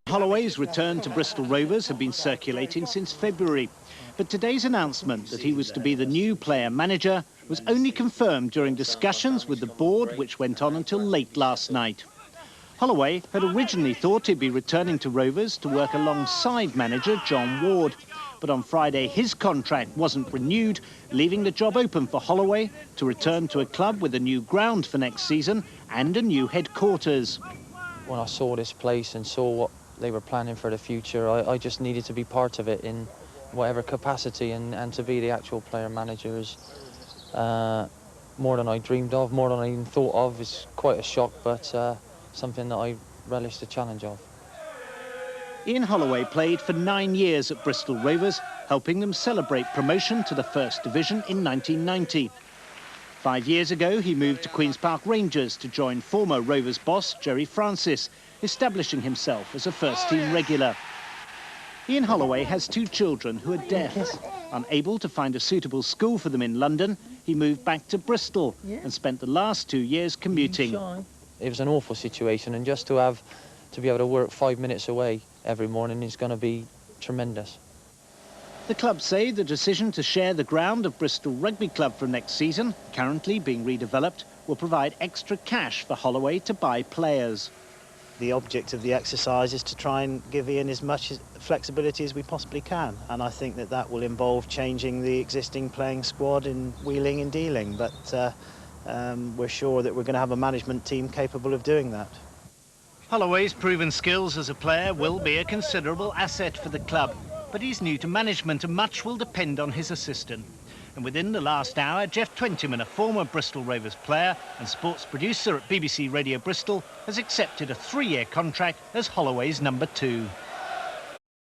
Holloway's return to Bristol Rovers had been circulating since February, but today's announcement that he was to be the new player manager was only confirmed during discussions with the board, which went on until late last night. Holloway had originally thought he'd be returning to Rovers to work alongside manager John Ward, but on Friday his contract wasn't renewed, leaving the job open for Holloway to return to a club with a new ground for next season and a new headquarters. When I saw this place and saw what they were planning for the future, I just needed to be part of it in whatever capacity, and to be the actual player manager is more than I dreamed of, more than I even thought of. It's quite a shock, but something that I relish the challenge of. Ian Holloway played for 9 years at Bristol Rovers, helping them celebrate promotion to the First Division in 1990. 5 years ago, he moved to Queen's Park Rangers to join former Rovers boss Jerry Francis, establishing himself as a first-team regular. Ian Holloway has 2 children who are deaf. Unable to find a suitable school for them in London, he moved back to Bristol and spent the last 2 years commuting. It was an awful situation, and just to be able to work 5 minutes away every morning is going to be tremendous. The club say the decision to share the ground of Bristol Rugby Club from next season, currently being redeveloped, will provide extra cash for Holloway to buy players. The object of the exercise is to try and give Ian as much flexibility as we possibly can, and I think that that will involve changing the existing playing squad in wheeling and dealing, but we're sure that we're going to have a management team capable of doing that. Holloway's proven skills as a player will be a considerable asset for the club, but he's new to management and much will depend on his assistant. And within the last hour, Jeff Twentyman, a former Bristol Rovers player and sports producer at BBC Radio Bristol, has accepted a 3-year contract as Holloway's number 2.